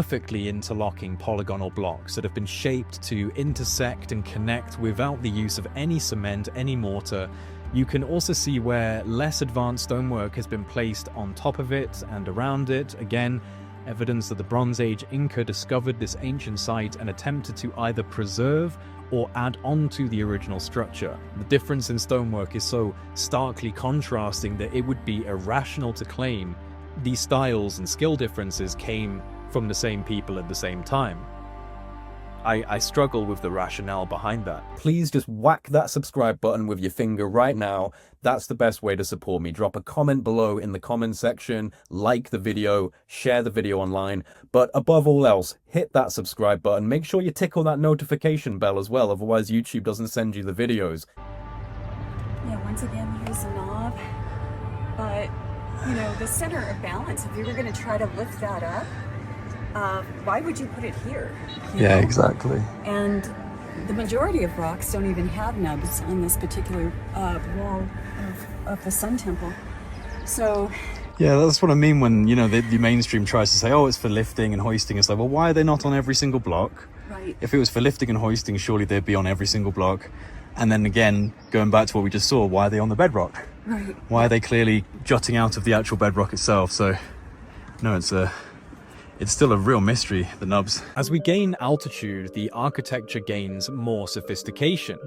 perfectly interlocking polygonal blocks that have been shaped to intersect and connect without the use of any cement, any mortar. You can also see where less advanced stonework has been placed on top of it and around it. Again, evidence that the Bronze Age Inca discovered this ancient site and attempted to either preserve or add on to the original structure. The difference in stonework is so starkly contrasting that it would be irrational to claim these styles and skill differences came from the same people at the same time. I struggle with the rationale behind that. Please just whack that subscribe button with your finger right now. That's the best way to support me. Drop a comment below in the comment section, like the video, share the video online, but above all else, hit that subscribe button. Make sure you tickle that notification bell as well, otherwise YouTube doesn't send you the videos. Yeah, once again, here's a knob, but you know, the center of balance, if you were going to try to lift that up, why would you put it here? Yeah, exactly. And the majority of rocks don't even have nubs on this particular wall of the Sun Temple. So yeah, that's what I mean when, you know, the mainstream tries to say, oh, it's for lifting and hoisting. It's like, well, why are they not on every single block? Right. If it was for lifting and hoisting, surely they'd be on every single block. And then again, going back to what we just saw, why are they on the bedrock? Right. Why are they clearly jutting out of the actual bedrock itself? So no, it's still a real mystery, the nubs. As we gain altitude, the architecture gains more sophistication,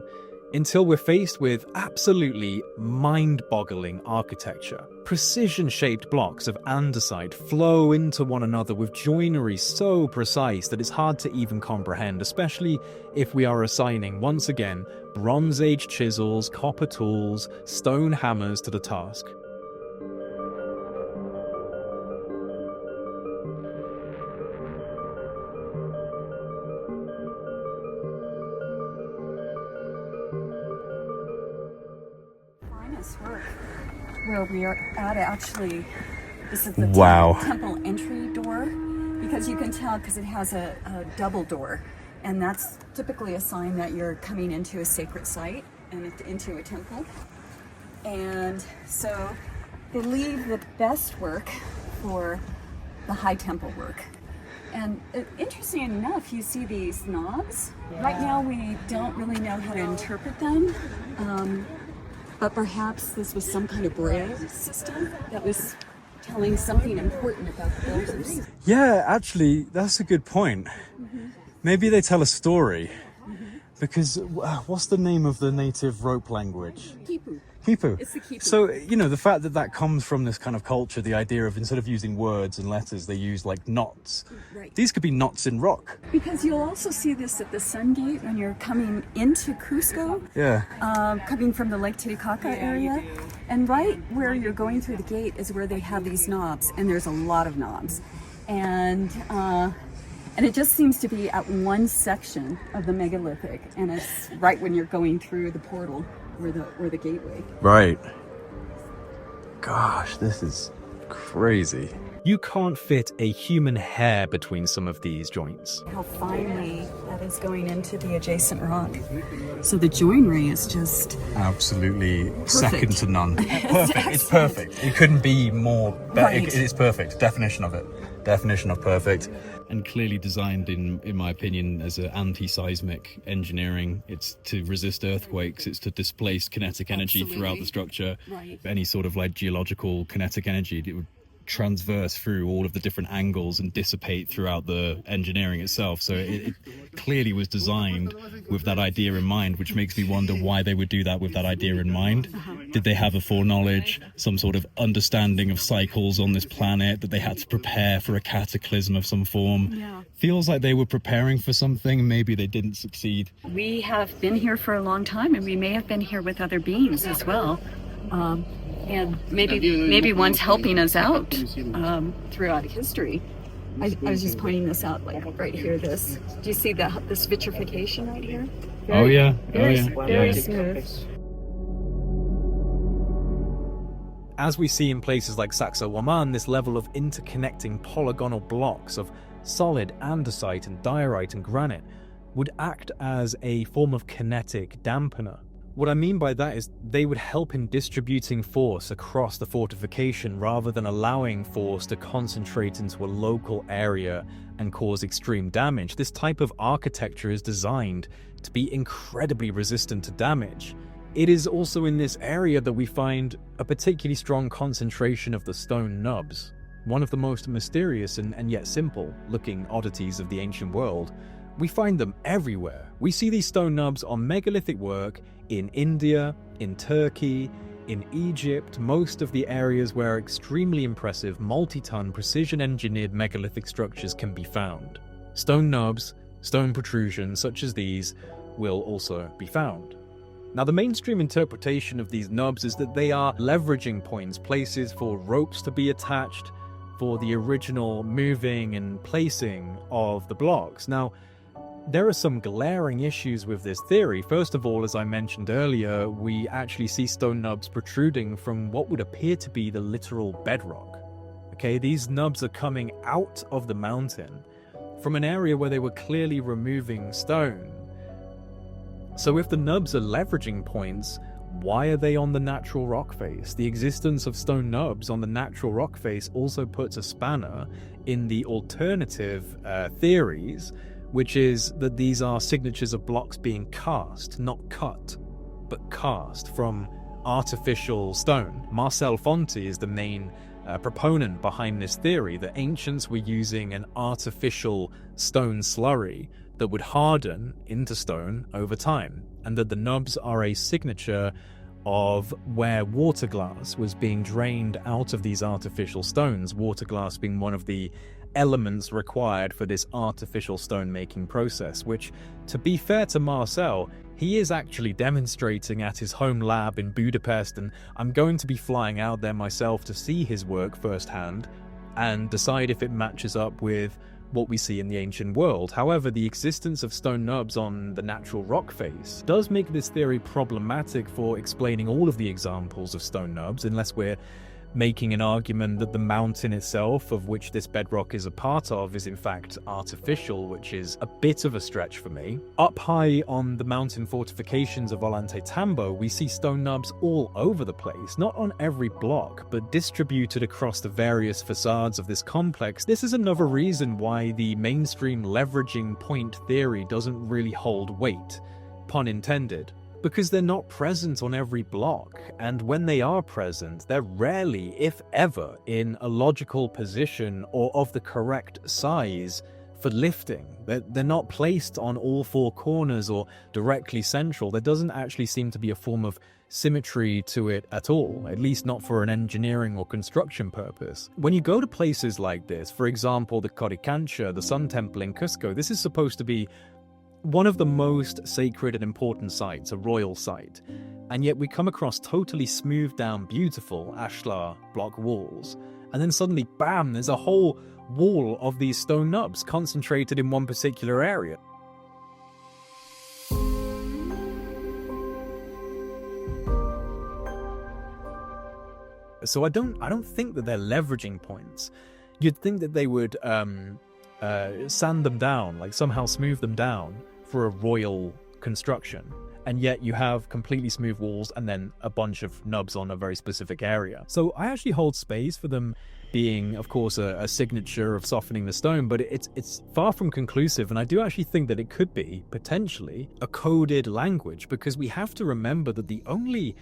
until we're faced with absolutely mind-boggling architecture. Precision-shaped blocks of andesite flow into one another with joinery so precise that it's hard to even comprehend, especially if we are assigning, once again, Bronze Age chisels, copper tools, stone hammers to the task. Work where we are at, actually, this is the temple entry door, because you can tell because it has a double door, and that's typically a sign that you're coming into a sacred site and into a temple. And so they leave the best work for the high temple work. And interesting enough, you see these knobs. Right now we don't really know how to interpret them. But perhaps this was some kind of braille system that was telling something important about the builders. Yeah, actually, that's a good point. Maybe they tell a story. Because what's the name of the native rope language? Kipu. Kipu. It's the Kipu. So, you know, the fact that that comes from this kind of culture, the idea of instead of using words and letters, they use like knots. Right. These could be knots in rock. Because you'll also see this at the Sun Gate when you're coming into Cusco. Yeah. Coming from the Lake Titicaca area. And right where you're going through the gate is where they have these knobs, and there's a lot of knobs. And it just seems to be at one section of the megalithic, and it's right when you're going through the portal or the gateway. Right. Gosh, this is crazy. You can't fit a human hair between some of these joints. How finely that is going into the adjacent rock. So the joinery is just absolutely perfect. Second to none. Perfect. It's perfect. It couldn't be more. Right. It is perfect. Definition of it. Definition of perfect. And clearly designed in my opinion, as an anti-seismic engineering. It's to resist earthquakes. It's to displace kinetic energy throughout the structure. Right. Any sort of like geological kinetic energy, it would transverse through all of the different angles and dissipate throughout the engineering itself. So it clearly was designed with that idea in mind, which makes me wonder why they would do that with that idea in mind. Did they have a foreknowledge, some sort of understanding of cycles on this planet, that they had to prepare for a cataclysm of some form? Yeah. Feels like they were preparing for something, maybe they didn't succeed. We have been here for a long time, and we may have been here with other beings as well. And maybe one's helping us out throughout history. I was just pointing this out, like right here. This, do you see this vitrification right here? Very smooth. As we see in places like Sacsayhuaman, this level of interconnecting polygonal blocks of solid andesite and diorite and granite would act as a form of kinetic dampener. What I mean by that is they would help in distributing force across the fortification rather than allowing force to concentrate into a local area and cause extreme damage. This type of architecture is designed to be incredibly resistant to damage. It is also in this area that we find a particularly strong concentration of the stone nubs, one of the most mysterious and yet simple looking oddities of the ancient world. We find them everywhere. We see these stone nubs on megalithic work in India, in Turkey, in Egypt, most of the areas where extremely impressive multi-ton precision-engineered megalithic structures can be found. Stone nubs, stone protrusions such as these will also be found. Now, the mainstream interpretation of these nubs is that they are leveraging points, places for ropes to be attached for the original moving and placing of the blocks. Now, there are some glaring issues with this theory. First of all, as I mentioned earlier, we actually see stone nubs protruding from what would appear to be the literal bedrock. Okay, these nubs are coming out of the mountain from an area where they were clearly removing stone. So if the nubs are leveraging points, why are they on the natural rock face? The existence of stone nubs on the natural rock face also puts a spanner in the alternative theories, which is that these are signatures of blocks being cast, not cut, but cast from artificial stone. Marcel Fonte is the main proponent behind this theory, that ancients were using an artificial stone slurry that would harden into stone over time, and that the nubs are a signature of where water glass was being drained out of these artificial stones, water glass being one of the elements required for this artificial stone making process, which, to be fair to Marcel, he is actually demonstrating at his home lab in Budapest, and I'm going to be flying out there myself to see his work firsthand and decide if it matches up with what we see in the ancient world. However, the existence of stone nubs on the natural rock face does make this theory problematic for explaining all of the examples of stone nubs, unless we're making an argument that the mountain itself, of which this bedrock is a part of, is in fact artificial, which is a bit of a stretch for me. Up high on the mountain fortifications of Ollantaytambo, we see stone nubs all over the place, not on every block, but distributed across the various facades of this complex. This is another reason why the mainstream leveraging point theory doesn't really hold weight, pun intended. Because they're not present on every block, and when they are present, they're rarely, if ever, in a logical position or of the correct size for lifting. They're not placed on all four corners or directly central. There doesn't actually seem to be a form of symmetry to it at all, at least not for an engineering or construction purpose. When you go to places like this, for example, the Coricancha, the Sun Temple in Cusco, this is supposed to be one of the most sacred and important sites, a royal site, and yet we come across totally smoothed down, beautiful ashlar block walls, and then suddenly, bam, there's a whole wall of these stone nubs concentrated in one particular area. So I don't think that they're leveraging points. You'd think that they would sand them down, like somehow smooth them down for a royal construction, and yet you have completely smooth walls and then a bunch of nubs on a very specific area. So I actually hold space for them being, of course, a signature of softening the stone, but it's far from conclusive, and I do actually think that it could be potentially a coded language, because we have to remember that the only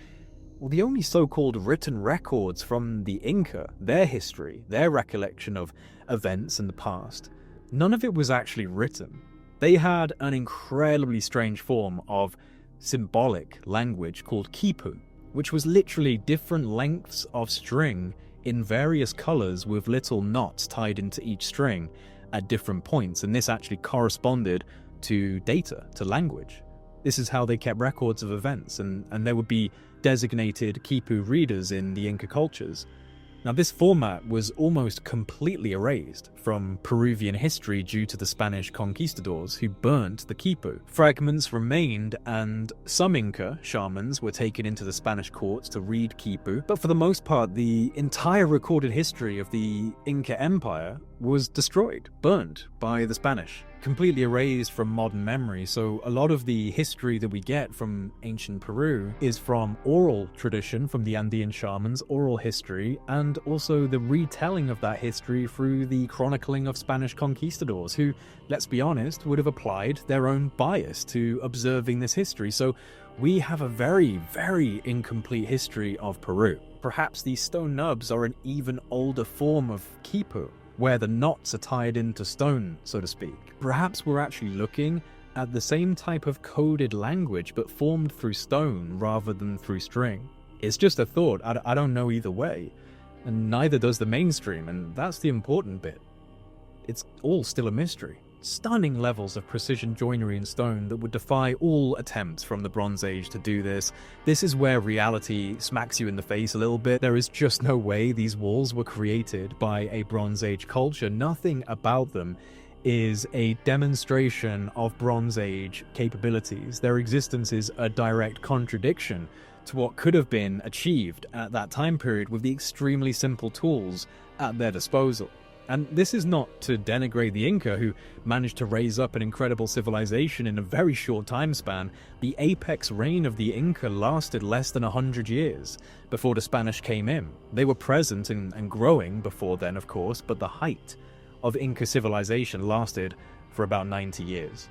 so-called written records from the Inca, their history, their recollection of events in the past, none of it was actually written. They had an incredibly strange form of symbolic language called quipu, which was literally different lengths of string in various colors with little knots tied into each string at different points, and this actually corresponded to data, to language. This is how they kept records of events, and there would be designated quipu readers in the Inca cultures. Now, this format was almost completely erased from Peruvian history due to the Spanish conquistadors who burnt the quipu. Fragments remained, and some Inca shamans were taken into the Spanish courts to read quipu, but for the most part, the entire recorded history of the Inca Empire was destroyed, burned by the Spanish, completely erased from modern memory. So a lot of the history that we get from ancient Peru is from oral tradition, from the Andean shamans, oral history, and also the retelling of that history through the chronicling of Spanish conquistadors who, let's be honest, would have applied their own bias to observing this history. So we have a very, very incomplete history of Peru. Perhaps these stone nubs are an even older form of quipu, where the knots are tied into stone, so to speak. Perhaps we're actually looking at the same type of coded language, but formed through stone rather than through string. It's just a thought. I don't know either way, and neither does the mainstream, and that's the important bit. It's all still a mystery. Stunning levels of precision joinery in stone that would defy all attempts from the Bronze Age to do this. This is where reality smacks you in the face a little bit. There is just no way these walls were created by a Bronze Age culture. Nothing about them is a demonstration of Bronze Age capabilities. Their existence is a direct contradiction to what could have been achieved at that time period with the extremely simple tools at their disposal. And this is not to denigrate the Inca, who managed to raise up an incredible civilization in a very short time span. The apex reign of the Inca lasted less than 100 years before the Spanish came in. They were present and growing before then, of course, but the height of Inca civilization lasted for about 90 years.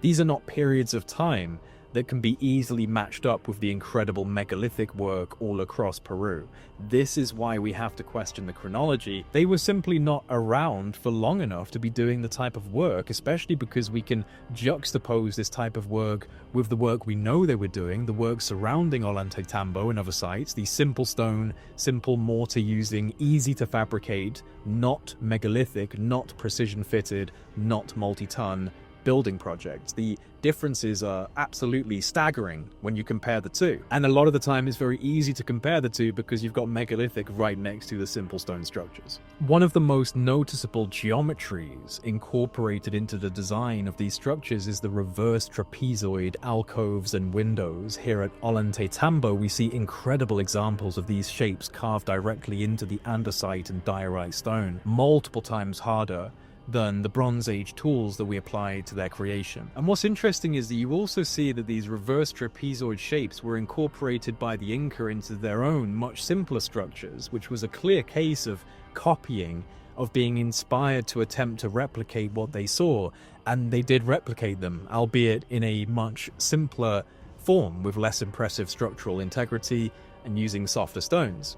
These are not periods of time that can be easily matched up with the incredible megalithic work all across Peru. This is why we have to question the chronology. They were simply not around for long enough to be doing the type of work, especially because we can juxtapose this type of work with the work we know they were doing, the work surrounding Ollantaytambo and other sites, the simple stone, simple mortar using, easy to fabricate, not megalithic, not precision fitted, not multi-ton building projects. The differences are absolutely staggering when you compare the two. And a lot of the time it's very easy to compare the two because you've got megalithic right next to the simple stone structures. One of the most noticeable geometries incorporated into the design of these structures is the reverse trapezoid alcoves and windows. Here at Ollantaytambo, we see incredible examples of these shapes carved directly into the andesite and diorite stone, multiple times harder than the Bronze Age tools that we applied to their creation. And what's interesting is that you also see that these reverse trapezoid shapes were incorporated by the Inca into their own much simpler structures, which was a clear case of copying, of being inspired to attempt to replicate what they saw. And they did replicate them, albeit in a much simpler form with less impressive structural integrity and using softer stones.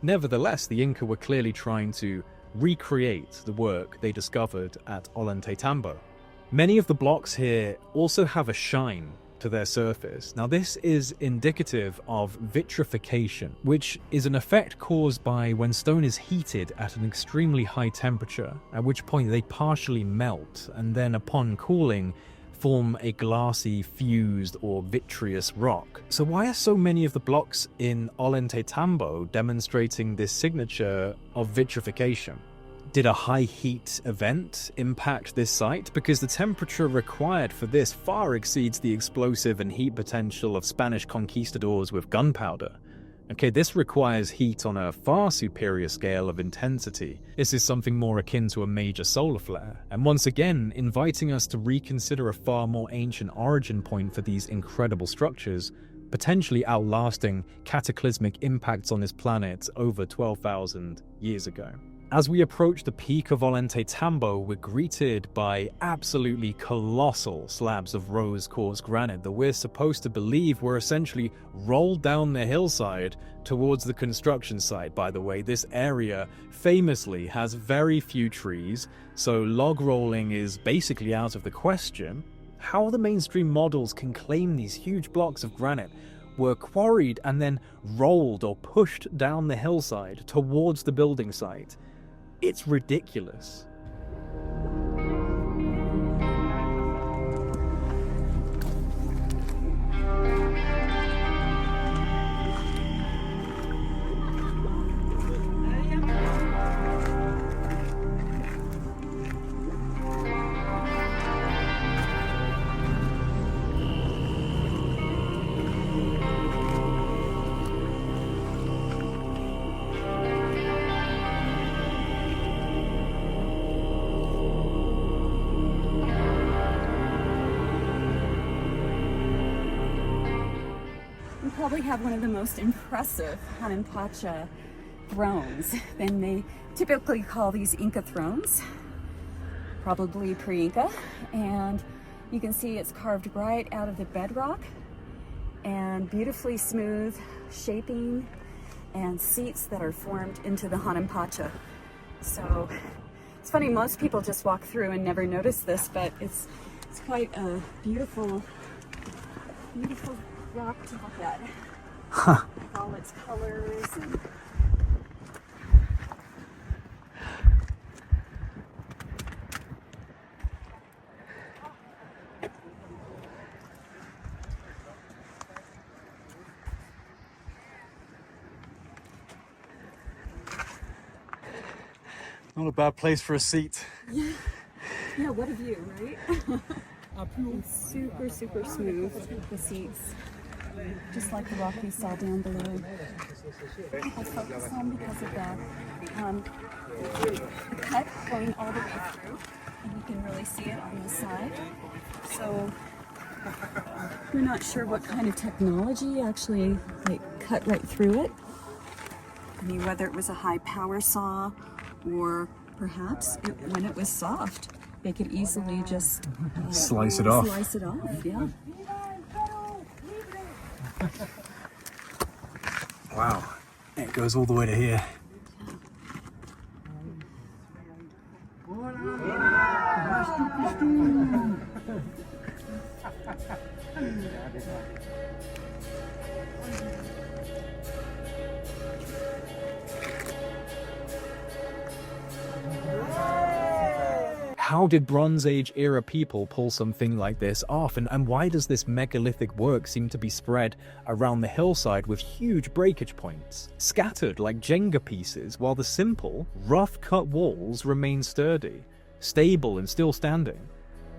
Nevertheless, the Inca were clearly trying to recreate the work they discovered at Ollantaytambo. Many of the blocks here also have a shine to their surface. Now this is indicative of vitrification, which is an effect caused by when stone is heated at an extremely high temperature, at which point they partially melt and then upon cooling form a glassy, fused or vitreous rock. So why are so many of the blocks in Ollantaytambo demonstrating this signature of vitrification? Did a high heat event impact this site? Because the temperature required for this far exceeds the explosive and heat potential of Spanish conquistadors with gunpowder. Okay, this requires heat on a far superior scale of intensity. This is something more akin to a major solar flare, and once again, inviting us to reconsider a far more ancient origin point for these incredible structures, potentially outlasting cataclysmic impacts on this planet over 12,000 years ago. As we approach the peak of Ollantaytambo, we're greeted by absolutely colossal slabs of rose quartz granite that we're supposed to believe were essentially rolled down the hillside towards the construction site. By the way, this area famously has very few trees, so log rolling is basically out of the question. How the mainstream models can claim these huge blocks of granite were quarried and then rolled or pushed down the hillside towards the building site. It's ridiculous. probably have one of the most impressive Hanan-Pacha thrones. And they typically call these Inca thrones, probably pre-Inca. And you can see it's carved right out of the bedrock and beautifully smooth shaping and seats that are formed into the Hanan-Pacha. So it's funny, most people just walk through and never notice this, but it's quite a beautiful rock to look at. Huh. With all its colors and Not a bad place for a seat. yeah, what a view, right? It's super smooth, the seats, just like the rock we saw down below. I'll focus on because of the cut going all the way through, and you can really see it on the side. So we're not sure what kind of technology actually cut right through it. I mean, whether it was a high power saw or perhaps when it was soft, they could easily just slice it off. Slice it off, yeah. Wow, it goes all the way to here. How did Bronze Age era people pull something like this off, and why does this megalithic work seem to be spread around the hillside with huge breakage points, scattered like Jenga pieces, while the simple, rough-cut walls remain sturdy, stable and still standing?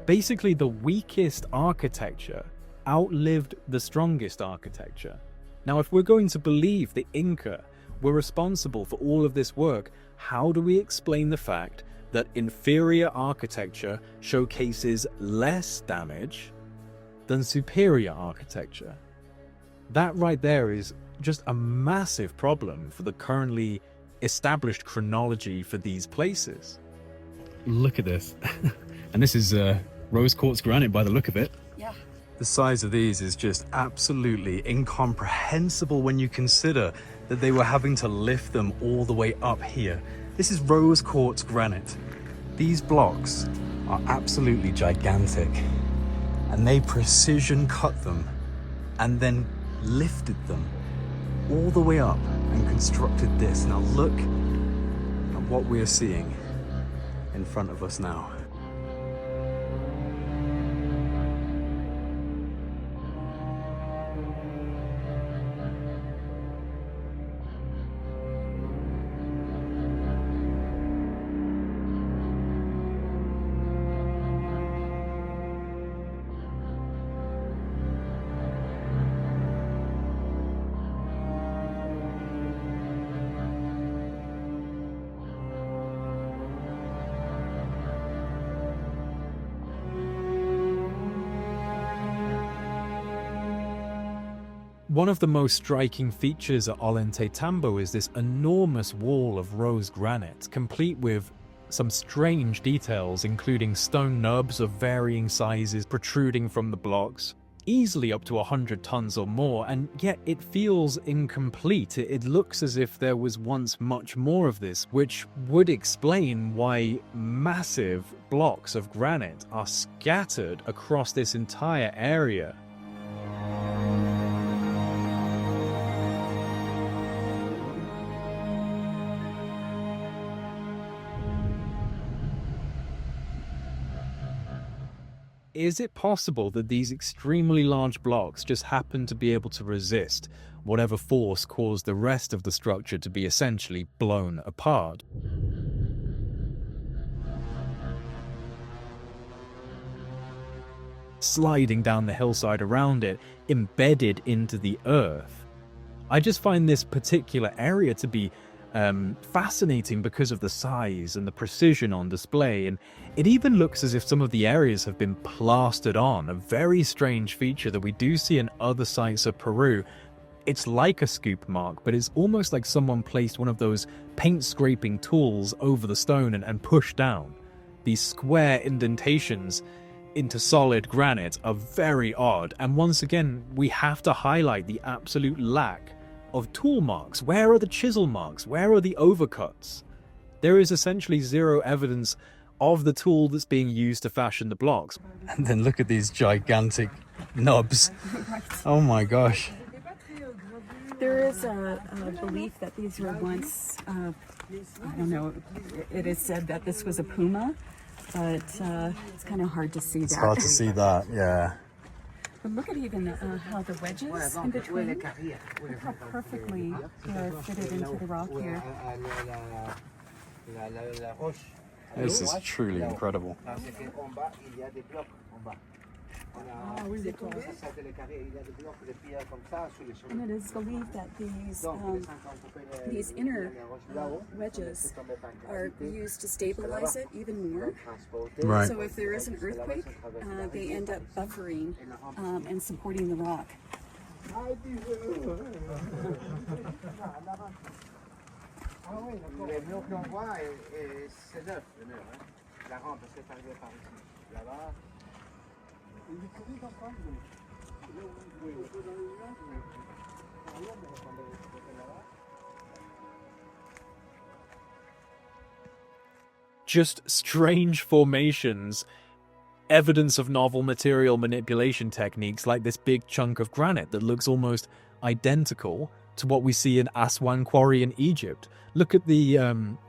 Basically, the weakest architecture outlived the strongest architecture. Now, if we're going to believe the Inca were responsible for all of this work, how do we explain the fact that inferior architecture showcases less damage than superior architecture? That right there is just a massive problem for the currently established chronology for these places. Look at this. And this is rose quartz granite by the look of it. Yeah. The size of these is just absolutely incomprehensible when you consider that they were having to lift them all the way up here. This is rose quartz granite. These blocks are absolutely gigantic, and they precision cut them and then lifted them all the way up and constructed this. Now look at what we are seeing in front of us now. One of the most striking features at Ollantaytambo is this enormous wall of rose granite, complete with some strange details, including stone nubs of varying sizes protruding from the blocks, easily up to 100 tons or more, and yet it feels incomplete. It looks as if there was once much more of this, which would explain why massive blocks of granite are scattered across this entire area. Is it possible that these extremely large blocks just happen to be able to resist whatever force caused the rest of the structure to be essentially blown apart? Sliding down the hillside around it, embedded into the earth. I just find this particular area to be fascinating because of the size and the precision on display, and it even looks as if some of the areas have been plastered on, a very strange feature that we do see in other sites of Peru. It's like a scoop mark, but it's almost like someone placed one of those paint scraping tools over the stone and pushed down. These square indentations into solid granite are very odd, and once again we have to highlight the absolute lack of tool marks. Where are the chisel marks? Where are the overcuts? There is essentially zero evidence of the tool that's being used to fashion the blocks. And then look at these gigantic nubs. Oh my gosh. There is a belief that these were once, I don't know, it is said that this was a puma, but it's kind of hard to see that. It's hard to see that, yeah. But look at even how the wedges in between, look how perfectly they're fitted into the rock here. This is truly incredible. And it is believed that these inner wedges are used to stabilize it even more. Right. So if there is an earthquake, they end up buffering and supporting the rock. Les murs qu'on voit, c'est neuf, le mur. La rampe, c'est arrivé par ici. Là-bas. Just strange formations, evidence of novel material manipulation techniques like this big chunk of granite that looks almost identical to what we see in Aswan Quarry in Egypt. Look at the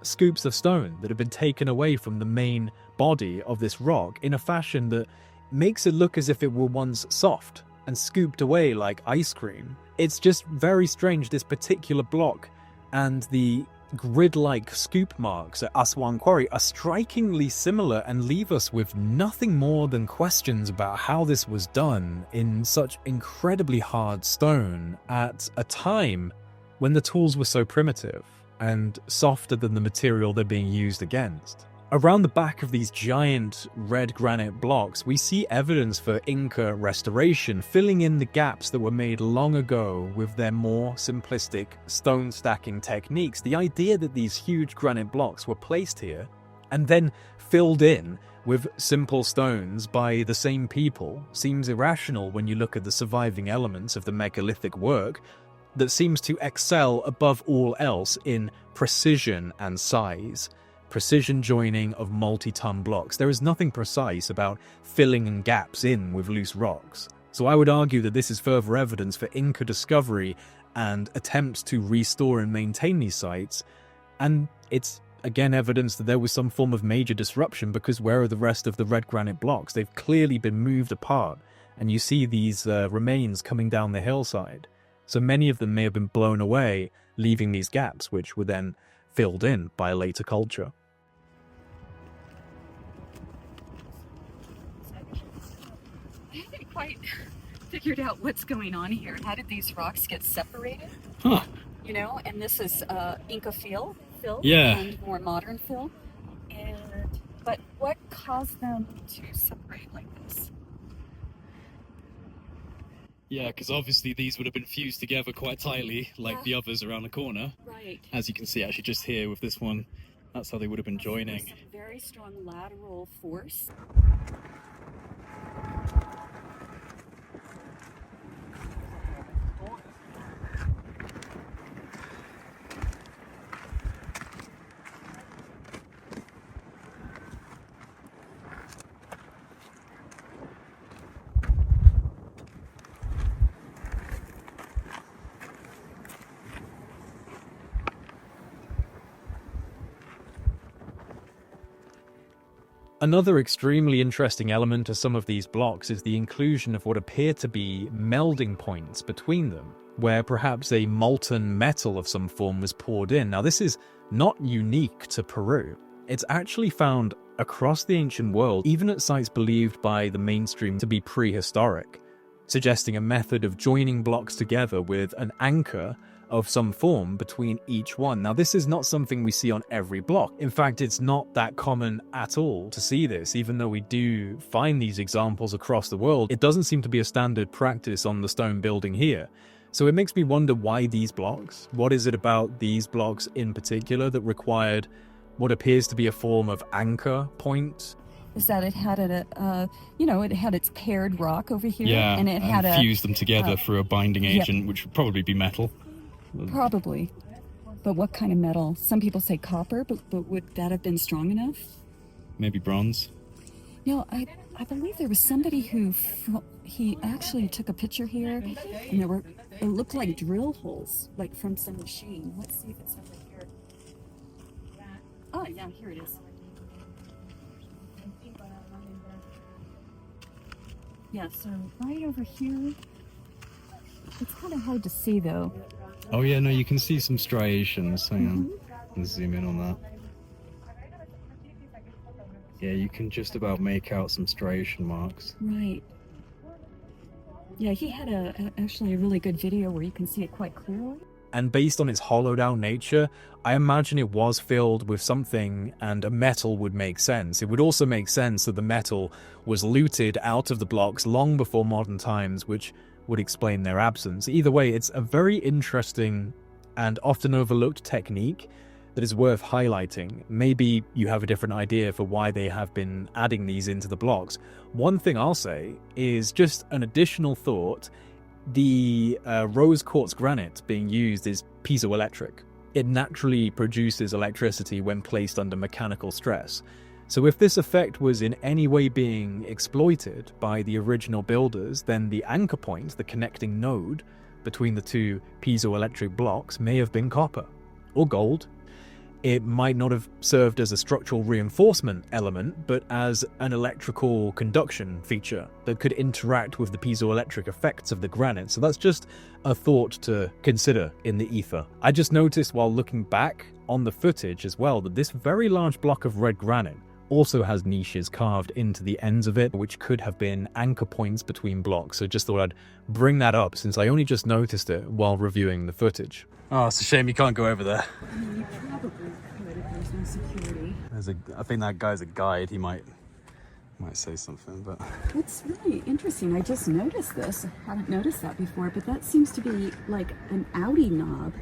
scoops of stone that have been taken away from the main body of this rock in a fashion that makes it look as if it were once soft and scooped away like ice cream. It's just very strange, this particular block and the grid-like scoop marks at Aswan Quarry are strikingly similar and leave us with nothing more than questions about how this was done in such incredibly hard stone at a time when the tools were so primitive and softer than the material they're being used against. Around the back of these giant red granite blocks, we see evidence for Inca restoration, filling in the gaps that were made long ago with their more simplistic stone stacking techniques. The idea that these huge granite blocks were placed here and then filled in with simple stones by the same people seems irrational when you look at the surviving elements of the megalithic work that seems to excel above all else in precision and size. Precision joining of multi-ton blocks. There is nothing precise about filling in gaps in with loose rocks. So I would argue that this is further evidence for Inca discovery and attempts to restore and maintain these sites. And it's again evidence that there was some form of major disruption, because where are the rest of the red granite blocks? They've clearly been moved apart, and you see these remains coming down the hillside. So many of them may have been blown away, leaving these gaps, which were then filled in by a later culture. Quite figured out what's going on here. How did these rocks get separated? Huh. You know, and this is Inca fill, Yeah. and more modern fill. But what caused them to separate like this? Yeah, because obviously these would have been fused together quite tightly, like the others around the corner. Right. As you can see, actually just here with this one, that's how they would have been joining. Very strong lateral force. Another extremely interesting element to some of these blocks is the inclusion of what appear to be melding points between them, where perhaps a molten metal of some form was poured in. Now, this is not unique to Peru. It's actually found across the ancient world, even at sites believed by the mainstream to be prehistoric, suggesting a method of joining blocks together with an anchor of some form between each one. Now, this is not something we see on every block. In fact, it's not that common at all to see this, even though we do find these examples across the world. It doesn't seem to be a standard practice on the stone building here. So it makes me wonder why these blocks? What is it about these blocks in particular that required what appears to be a form of anchor point? Is that it had it had its paired rock over here, Yeah, and it had fused them together through a binding agent, which would probably be metal. Probably. But what kind of metal? Some people say copper, but would that have been strong enough? Maybe bronze. No, I believe there was somebody who he actually took a picture here, and it looked like drill holes, like from some machine. Let's see if it's over here. Oh yeah, here it is. Yeah, so right over here. It's kind of hard to see though. Oh yeah, no, you can see some striations. Hang on, let's zoom in on that. Yeah, you can just about make out some striation marks. Right. Yeah, he had actually a really good video where you can see it quite clearly. And based on its hollowed out nature, I imagine it was filled with something, and a metal would make sense. It would also make sense that the metal was looted out of the blocks long before modern times, which would explain their absence. Either way, it's a very interesting and often overlooked technique that is worth highlighting. Maybe you have a different idea for why they have been adding these into the blocks. One thing I'll say is just an additional thought. The rose quartz granite being used is piezoelectric. It naturally produces electricity when placed under mechanical stress. So if this effect was in any way being exploited by the original builders, then the anchor point, the connecting node between the two piezoelectric blocks, may have been copper or gold. It might not have served as a structural reinforcement element, but as an electrical conduction feature that could interact with the piezoelectric effects of the granite. So that's just a thought to consider in the ether. I just noticed while looking back on the footage as well that this very large block of red granite also has niches carved into the ends of it, which could have been anchor points between blocks. So just thought I'd bring that up since I only just noticed it while reviewing the footage. Oh, it's a shame you can't go over there. You probably could if there's no security. I think that guy's a guide. He might say something, but... It's really interesting. I just noticed this. I haven't noticed that before, but that seems to be like an Audi knob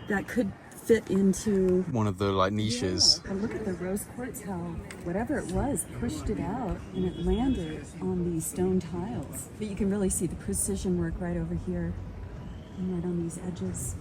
that could fit into one of the niches. Yeah. And look at the rose quartz, how whatever it was pushed it out and it landed on these stone tiles. But you can really see the precision work right over here and right on these edges.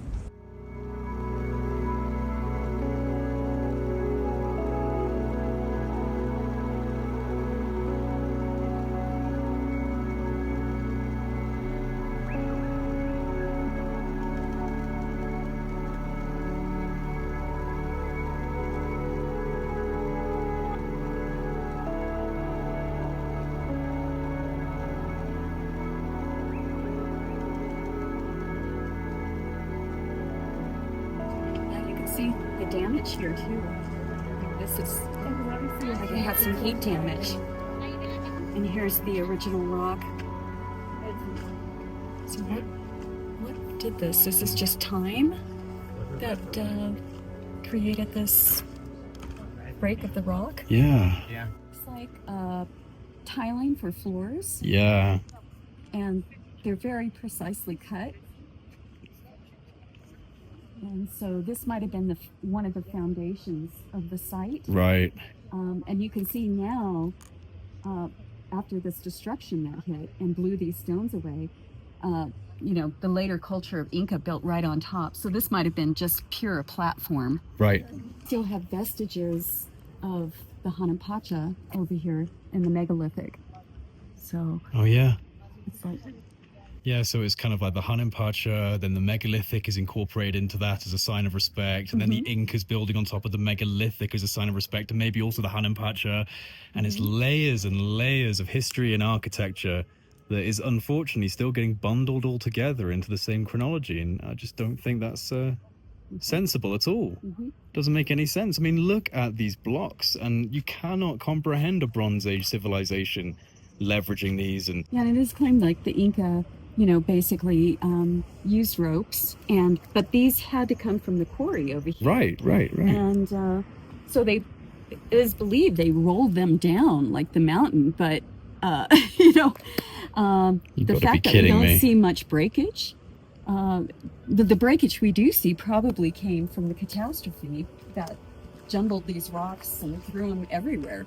See the damage here too. This is like it had some heat damage. And here's the original rock. So what did this? Is this just time that created this break of the rock? Yeah. It's like tiling for floors. Yeah. And they're very precisely cut. And so this might have been one of the foundations of the site. Right. And you can see now, after this destruction that hit and blew these stones away, the later culture of Inca built right on top. So this might have been just pure platform. Right. Still have vestiges of the Hanapacha over here in the megalithic. So. Oh yeah. It's like. Yeah, so it's kind of like the Hanapacha, then the megalithic is incorporated into that as a sign of respect, and then the Incas building on top of the megalithic as a sign of respect, and maybe also the Hanapacha, and it's layers and layers of history and architecture that is unfortunately still getting bundled all together into the same chronology, and I just don't think that's sensible at all. Doesn't make any sense. I mean, look at these blocks, and you cannot comprehend a Bronze Age civilization leveraging these. And yeah, and it is claimed like the Inca basically used ropes, but these had to come from the quarry over here. Right. And so it is believed they rolled them down like the mountain, but the fact that we don't see much breakage The breakage we do see probably came from the catastrophe that jumbled these rocks and threw them everywhere.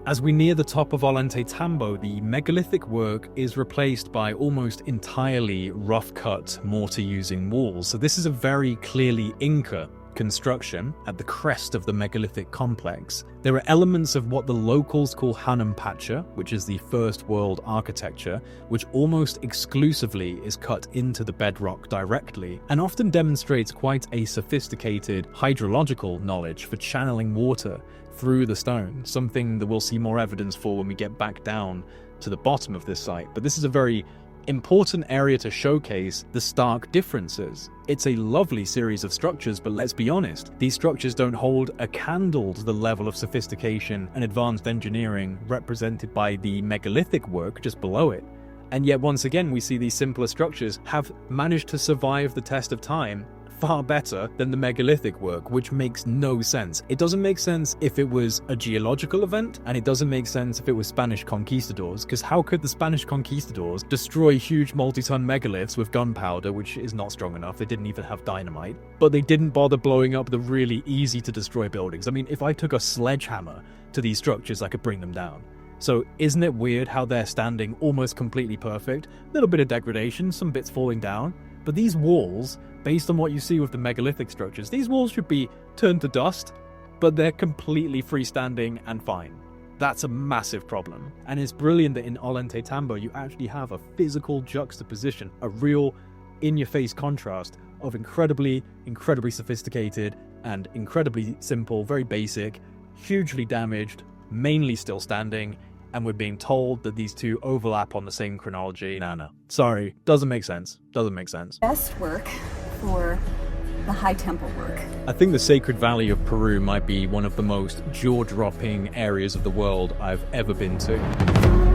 As we near the top of Ollantaytambo, the megalithic work is replaced by almost entirely rough-cut, mortar-using walls. So this is a very clearly Inca construction at the crest of the megalithic complex. There are elements of what the locals call Hanampacha, which is the first world architecture, which almost exclusively is cut into the bedrock directly, and often demonstrates quite a sophisticated hydrological knowledge for channeling water through the stone, something that we'll see more evidence for when we get back down to the bottom of this site. But this is a very important area to showcase the stark differences. It's a lovely series of structures, but let's be honest, these structures don't hold a candle to the level of sophistication and advanced engineering represented by the megalithic work just below it. And yet once again we see these simpler structures have managed to survive the test of time far better than the megalithic work, which makes no sense. It doesn't make sense if it was a geological event, and it doesn't make sense if it was Spanish conquistadors, because how could the Spanish conquistadors destroy huge multi-ton megaliths with gunpowder, which is not strong enough? They didn't even have dynamite, but they didn't bother blowing up the really easy to destroy buildings. I mean, if I took a sledgehammer to these structures, I could bring them down. So isn't it weird how they're standing almost completely perfect? A little bit of degradation, some bits falling down, but these walls, based on what you see with the megalithic structures, these walls should be turned to dust, but they're completely freestanding and fine. That's a massive problem. And it's brilliant that in Ollantaytambo you actually have a physical juxtaposition, a real in-your-face contrast of incredibly sophisticated and incredibly simple, very basic, hugely damaged, mainly still standing, and we're being told that these two overlap on the same chronology. No. Sorry, doesn't make sense. Doesn't make sense. Best work for the high temple work. I think the Sacred Valley of Peru might be one of the most jaw-dropping areas of the world I've ever been to.